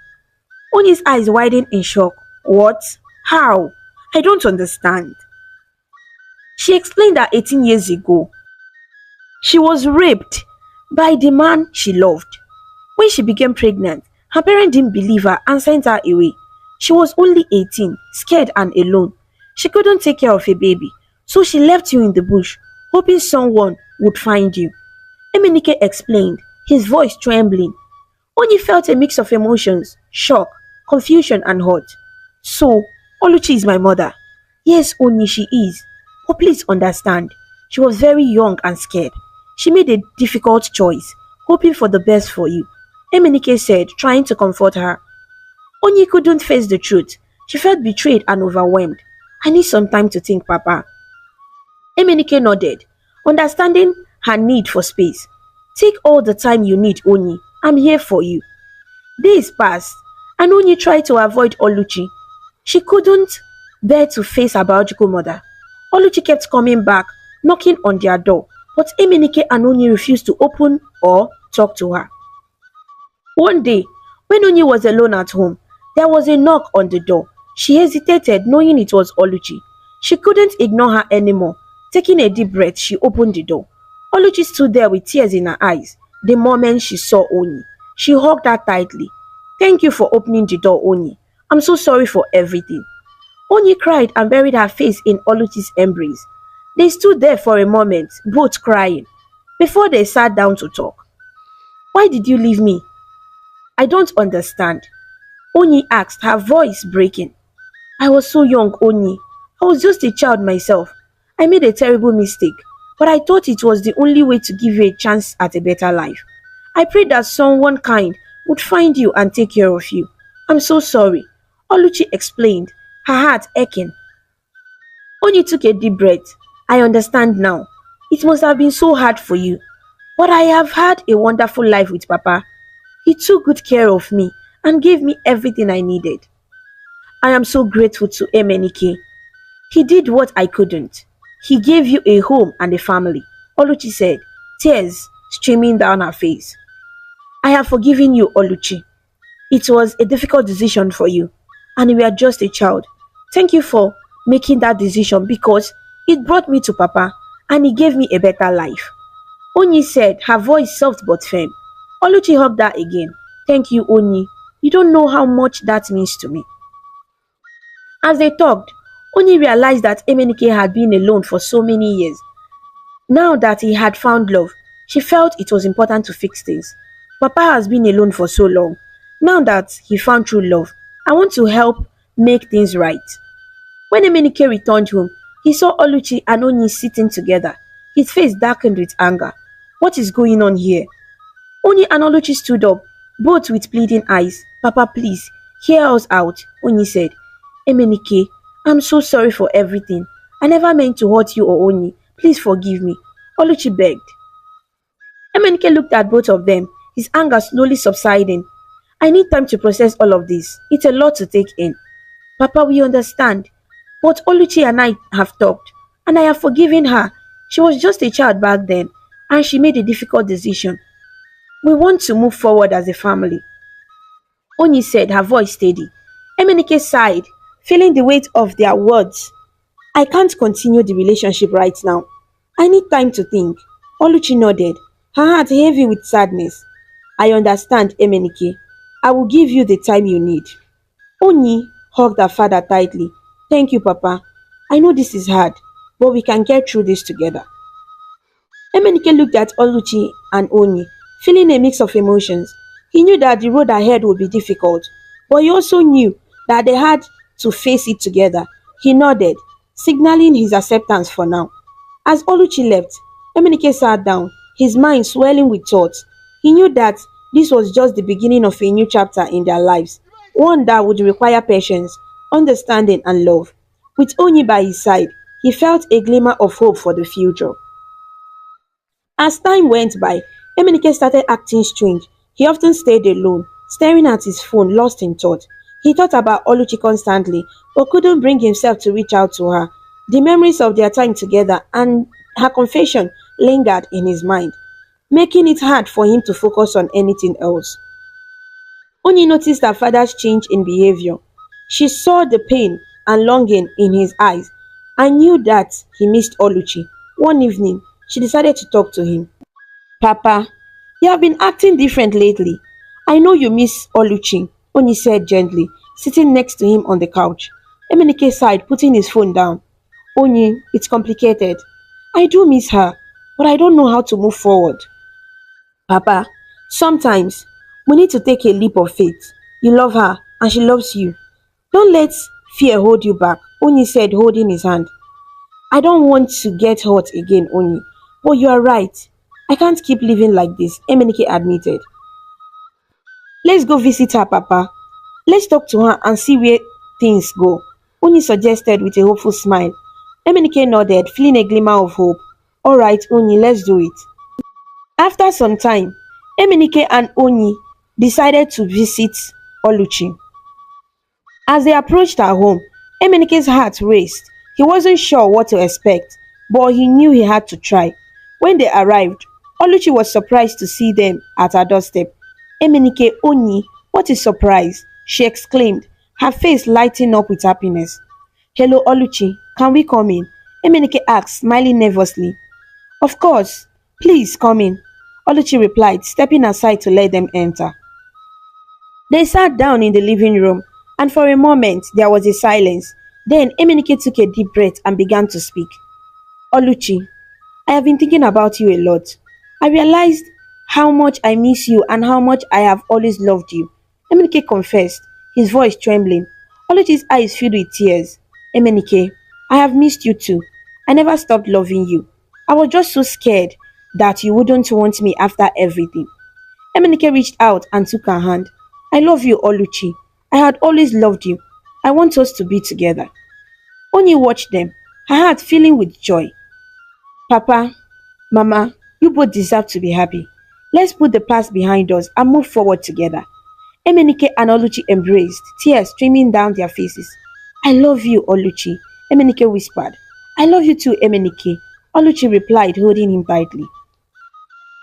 Oni's eyes widened in shock. What? How? I don't understand. She explained that 18 years ago, she was raped by the man she loved. When she became pregnant, her parents didn't believe her and sent her away. She was only 18, scared and alone. She couldn't take care of a baby, so she left you in the bush, hoping someone would find you. Emenike explained, his voice trembling. Oni felt a mix of emotions, shock, confusion and hurt. So, Oluchi is my mother. Yes, Oni, she is. But please understand, she was very young and scared. She made a difficult choice, hoping for the best for you. Emenike said, trying to comfort her. Oni couldn't face the truth. She felt betrayed and overwhelmed. I need some time to think, Papa. Emenike nodded, understanding her need for space. Take all the time you need, Oni. I'm here for you. Days passed, and Oni tried to avoid Oluchi. She couldn't bear to face her biological mother. Oluchi kept coming back, knocking on their door, but Emenike and Oni refused to open or talk to her. One day, when Oni was alone at home, there was a knock on the door. She hesitated, knowing it was Oluchi. She couldn't ignore her anymore. Taking a deep breath, she opened the door. Oluchi stood there with tears in her eyes the moment she saw Oni. She hugged her tightly. Thank you for opening the door, Oni. I'm so sorry for everything. Oni cried and buried her face in Oluchi's embrace. They stood there for a moment, both crying, before they sat down to talk. Why did you leave me? I don't understand. Oni asked, her voice breaking. I was so young, Oni. I was just a child myself. I made a terrible mistake, but I thought it was the only way to give you a chance at a better life. I prayed that someone kind would find you and take care of you. I'm so sorry, Oluchi explained, her heart aching. Oni took a deep breath. I understand now. It must have been so hard for you. But I have had a wonderful life with Papa. He took good care of me and gave me everything I needed. I am so grateful to Emenike. He did what I couldn't. He gave you a home and a family, Oluchi said, tears streaming down her face. I have forgiven you, Oluchi. It was a difficult decision for you, and you are just a child. Thank you for making that decision because it brought me to Papa and he gave me a better life. Oni said, her voice soft but firm. Oluchi hugged her again. Thank you, Oni. You don't know how much that means to me. As they talked, Oni realized that Emenike had been alone for so many years. Now that he had found love, she felt it was important to fix things. Papa has been alone for so long. Now that he found true love, I want to help make things right. When Emenike returned home, he saw Oluchi and Oni sitting together. His face darkened with anger. What is going on here? Oni and Oluchi stood up, both with pleading eyes. Papa, please, hear us out, Oni said. Emenike, I'm so sorry for everything. I never meant to hurt you or Oni. Please forgive me, Oluchi begged. Emenike looked at both of them, his anger slowly subsiding. I need time to process all of this. It's a lot to take in. Papa, we understand. But Oluchi and I have talked, and I have forgiven her. She was just a child back then, and she made a difficult decision. We want to move forward as a family. Oni said, her voice steady. Emenike sighed, feeling the weight of their words. I can't continue the relationship right now. I need time to think. Oluchi nodded, her heart heavy with sadness. I understand, Emenike. I will give you the time you need. Oni hugged her father tightly. Thank you, Papa. I know this is hard, but we can get through this together. Emenike looked at Oluchi and Oni, feeling a mix of emotions. He knew that the road ahead would be difficult, but he also knew that they had to face it together. He nodded, signaling his acceptance for now. As Oluchi left, Emenike sat down, his mind swelling with thoughts. He knew that this was just the beginning of a new chapter in their lives, one that would require patience, understanding, and love. With Oni by his side, he felt a glimmer of hope for the future. As time went by, Emenike started acting strange. He often stayed alone, staring at his phone, lost in thought. He thought about Oluchi constantly, but couldn't bring himself to reach out to her. The memories of their time together and her confession lingered in his mind, making it hard for him to focus on anything else. Oni noticed her father's change in behavior. She saw the pain and longing in his eyes and knew that he missed Oluchi. One evening, she decided to talk to him. Papa, you have been acting different lately. I know you miss Oluchi, Oni said gently, sitting next to him on the couch. Emenike sighed, putting his phone down. Oni, it's complicated. I do miss her, but I don't know how to move forward. Papa, sometimes we need to take a leap of faith. You love her and she loves you. Don't let fear hold you back, Oni said, holding his hand. I don't want to get hurt again, Oni. But you are right. I can't keep living like this, Emenike admitted. Let's go visit her, Papa. Let's talk to her and see where things go, Oni suggested with a hopeful smile. Emenike nodded, feeling a glimmer of hope. Alright, Oni, let's do it. After some time, Emenike and Oni decided to visit Oluchi. As they approached her home, Emenike's heart raced. He wasn't sure what to expect, but he knew he had to try. When they arrived, Oluchi was surprised to see them at her doorstep. Emenike, Oni, what a surprise, she exclaimed, her face lighting up with happiness. Hello, Oluchi, can we come in? Emenike asked, smiling nervously. Of course, please come in, Oluchi replied, stepping aside to let them enter. They sat down in the living room, and for a moment there was a silence. Then Emenike took a deep breath and began to speak. Oluchi, I have been thinking about you a lot. I realized how much I miss you and how much I have always loved you. Emenike confessed, his voice trembling. Oluchi's eyes filled with tears. Emenike, I have missed you too. I never stopped loving you. I was just so scared that you wouldn't want me after everything. Emenike reached out and took her hand. I love you, Oluchi. I had always loved you. I want us to be together. Oni watched them, her heart filling with joy. Papa, Mama, you both deserve to be happy. Let's put the past behind us and move forward together. Emenike and Oluchi embraced, tears streaming down their faces. I love you, Oluchi, Emenike whispered. I love you too, Emenike, Oluchi replied, holding him tightly.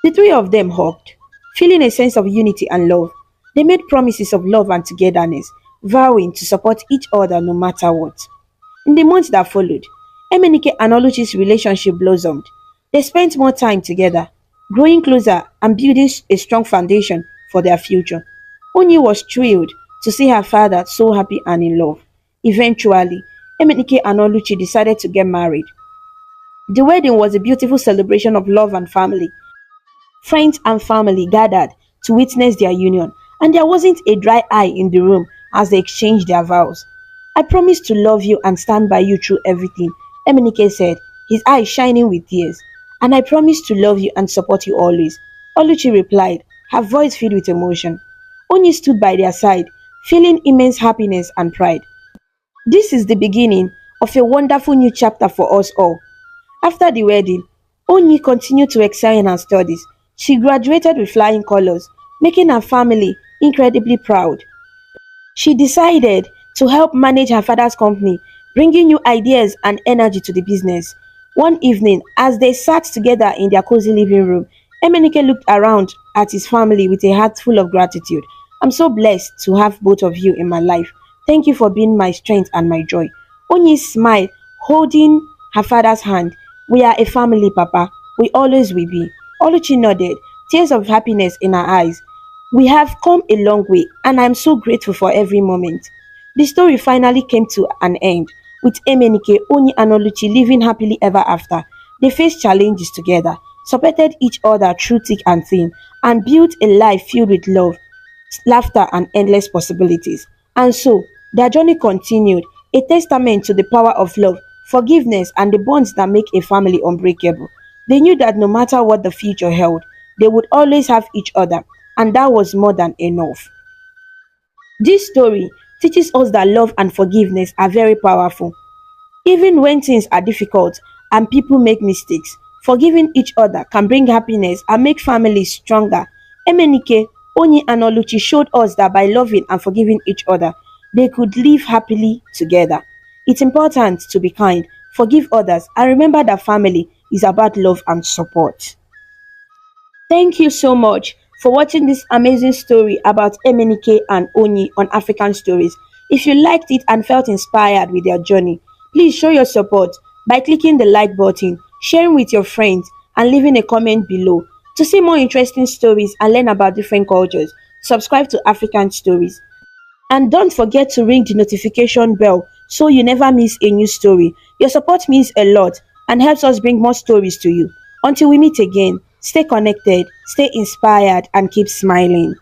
The three of them hugged, feeling a sense of unity and love. They made promises of love and togetherness, vowing to support each other no matter what. In the months that followed, Emenike and Oluchi's relationship blossomed. They spent more time together, growing closer and building a strong foundation for their future. Oni was thrilled to see her father so happy and in love. Eventually, Emenike and Oluchi decided to get married. The wedding was a beautiful celebration of love and family. Friends and family gathered to witness their union, and there wasn't a dry eye in the room as they exchanged their vows. I promise to love you and stand by you through everything, Emenike said, his eyes shining with tears. And I promise to love you and support you always, Oluchi replied, her voice filled with emotion. Oni stood by their side, feeling immense happiness and pride. This is the beginning of a wonderful new chapter for us all. After the wedding, Oni continued to excel in her studies. She graduated with flying colors, making her family incredibly proud. She decided to help manage her father's company, bringing new ideas and energy to the business. One evening, as they sat together in their cozy living room, Emenike looked around at his family with a heart full of gratitude. I'm so blessed to have both of you in my life. Thank you for being my strength and my joy. Oni smiled, holding her father's hand. We are a family, Papa. We always will be. Oluchi nodded, tears of happiness in her eyes. We have come a long way, and I am so grateful for every moment. The story finally came to an end, with Emenike, Oni, and Oluchi living happily ever after. They faced challenges together, supported each other through thick and thin, and built a life filled with love, laughter, and endless possibilities. And so, their journey continued, a testament to the power of love, forgiveness, and the bonds that make a family unbreakable. They knew that no matter what the future held, they would always have each other, and that was more than enough. This story teaches us that love and forgiveness are very powerful. Even when things are difficult and people make mistakes, forgiving each other can bring happiness and make families stronger. Emenike, Oni, and Oluchi showed us that by loving and forgiving each other, they could live happily together. It's important to be kind, forgive others, and remember that family is about love and support. Thank you so much for watching this amazing story about Emenike and Oni on African Stories. If you liked it and felt inspired with their journey, please show your support by clicking the like button, sharing with your friends, and leaving a comment below. To see more interesting stories and learn about different cultures, subscribe to African Stories. And don't forget to ring the notification bell so you never miss a new story. Your support means a lot and helps us bring more stories to you. Until we meet again, stay connected, stay inspired, and keep smiling.